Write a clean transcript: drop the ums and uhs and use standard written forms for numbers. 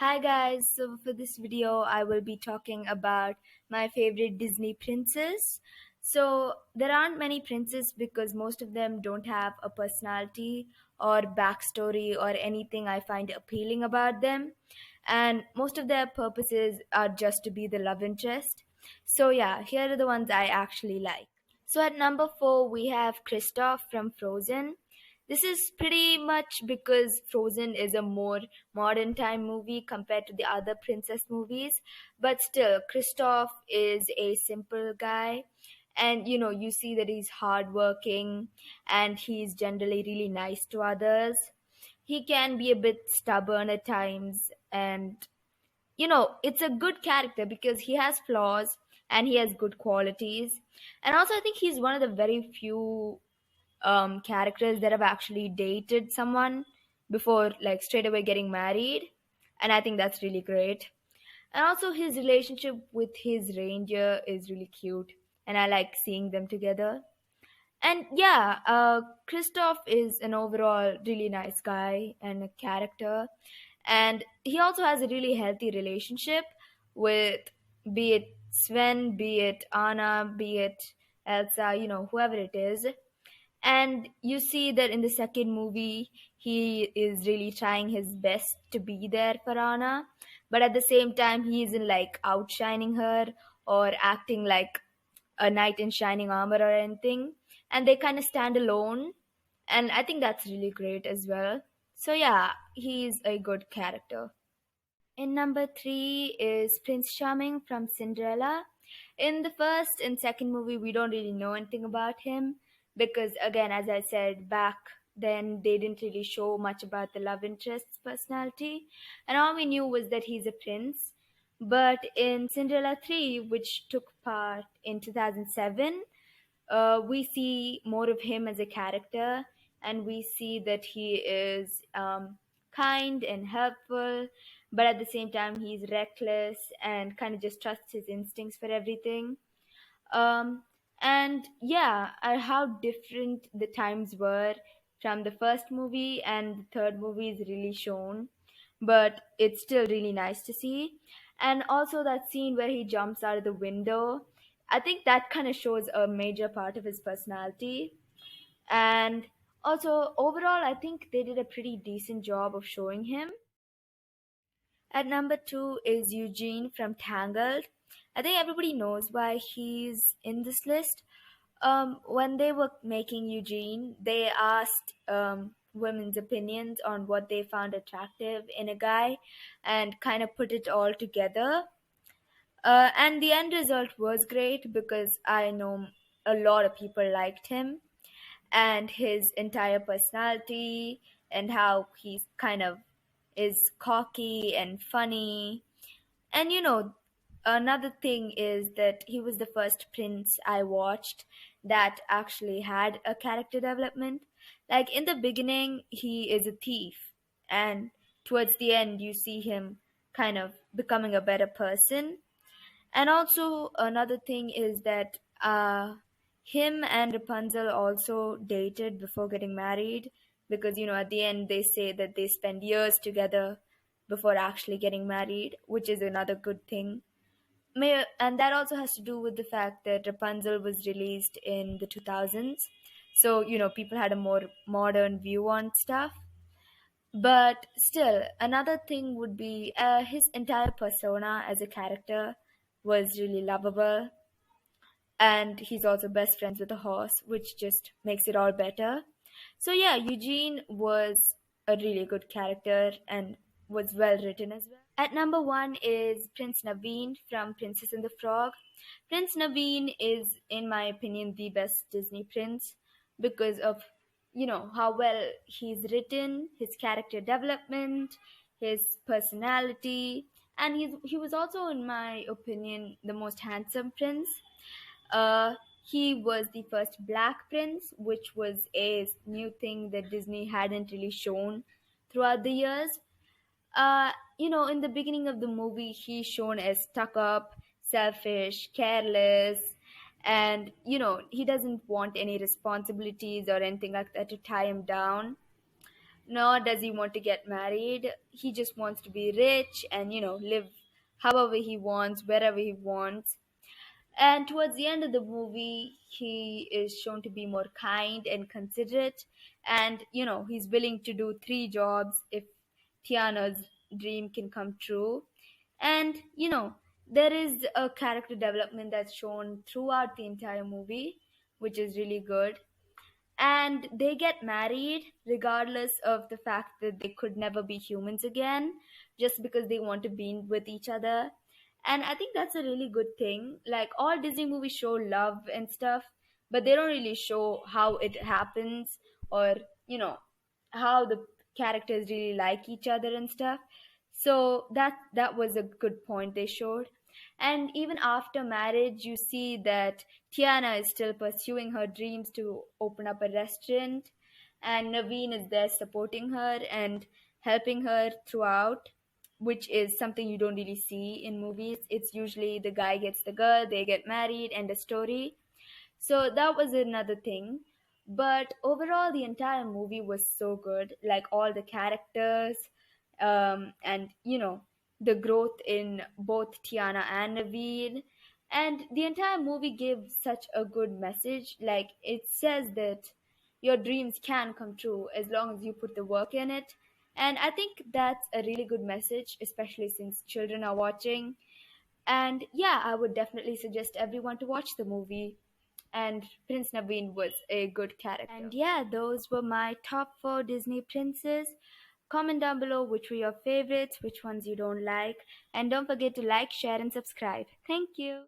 Hi guys, so for this video I will be talking about my favorite Disney princess. So there aren't many princes because most of them don't have a personality or backstory or anything I find appealing about them. And most of their purposes are just to be the love interest. So yeah, here are the ones I actually like. So at number 4, we have Kristoff from Frozen. This is pretty much because Frozen is a more modern time movie compared to the other princess movies. But still, Kristoff is a simple guy. And you see that he's hardworking and he's generally really nice to others. He can be a bit stubborn at times, and it's a good character because he has flaws and he has good qualities. And also, I think he's one of the very few characters that have actually dated someone before, like, straight away getting married. And I think that's really great. And also, his relationship with his reindeer is really cute. And I like seeing them together. And yeah, Kristoff is an overall really nice guy and a character. And he also has a really healthy relationship with, be it Sven, be it Anna, be it Elsa, whoever it is. And you see that in the second movie, he is really trying his best to be there for Anna. But at the same time, he isn't like outshining her or acting like a knight in shining armor or anything, and they kind of stand alone, and I think that's really great as well. So yeah, he's a good character. In number 3 is Prince Charming from Cinderella. In the first and second movie, we don't really know anything about him because, again, as I said, back then they didn't really show much about the love interest's personality, and all we knew was that he's a prince. But in Cinderella 3, which took part in 2007, we see more of him as a character, and we see that he is kind and helpful, but at the same time, he's reckless and kind of just trusts his instincts for everything. Um, and yeah, how different the times were from the first movie, and the third movie is really shown, but it's still really nice to see. And also, that scene where he jumps out of the window, I think that kind of shows a major part of his personality. And also, overall, I think they did a pretty decent job of showing him. At number 2 is Eugene from Tangled. I think everybody knows why he's in this list. When they were making Eugene, they asked women's opinions on what they found attractive in a guy and kind of put it all together. And the end result was great because I know a lot of people liked him and his entire personality and how he's kind of is cocky and funny. And another thing is that he was the first prince I watched that actually had a character development. Like in the beginning, he is a thief, and towards the end, you see him kind of becoming a better person. And also, another thing is that him and Rapunzel also dated before getting married because, at the end, they say that they spend years together before actually getting married, which is another good thing. And that also has to do with the fact that Rapunzel was released in the 2000s. So, people had a more modern view on stuff. But still, another thing would be his entire persona as a character was really lovable. And he's also best friends with a horse, which just makes it all better. So, yeah, Eugene was a really good character and was well written as well. At number 1 is Prince Naveen from Princess and the Frog. Prince Naveen is, in my opinion, the best Disney prince because of, how well he's written, his character development, his personality, and he was also, in my opinion, the most handsome prince. He was the first black prince, which was a new thing that Disney hadn't really shown throughout the years. In the beginning of the movie, he's shown as stuck up, selfish, careless, and he doesn't want any responsibilities or anything like that to tie him down. nor does he want to get married. He just wants to be rich and, live however he wants, wherever he wants. And towards the end of the movie, he is shown to be more kind and considerate. And, he's willing to do three jobs if Tiana's dream can come true. And, there is a character development that's shown throughout the entire movie, which is really good. And they get married regardless of the fact that they could never be humans again, just because they want to be with each other. And I think that's a really good thing. Like, all Disney movies show love and stuff, but they don't really show how it happens, or you know how the characters really like each other and stuff. So that was a good point they showed. And even after marriage, you see that Tiana is still pursuing her dreams to open up a restaurant, and Naveen is there supporting her and helping her throughout, which is something you don't really see in movies. It's usually the guy gets the girl, they get married, and the story. So that was another thing. But overall, the entire movie was so good. Like, all the characters, and the growth in both Tiana and Naveen. And the entire movie gives such a good message. Like, it says that your dreams can come true as long as you put the work in it. And I think that's a really good message, especially since children are watching. And yeah, I would definitely suggest everyone to watch the movie. And Prince Naveen was a good character. And yeah, those were my top four Disney princes. Comment down below which were your favorites, which ones you don't like, and don't forget to like, share, and subscribe. Thank you.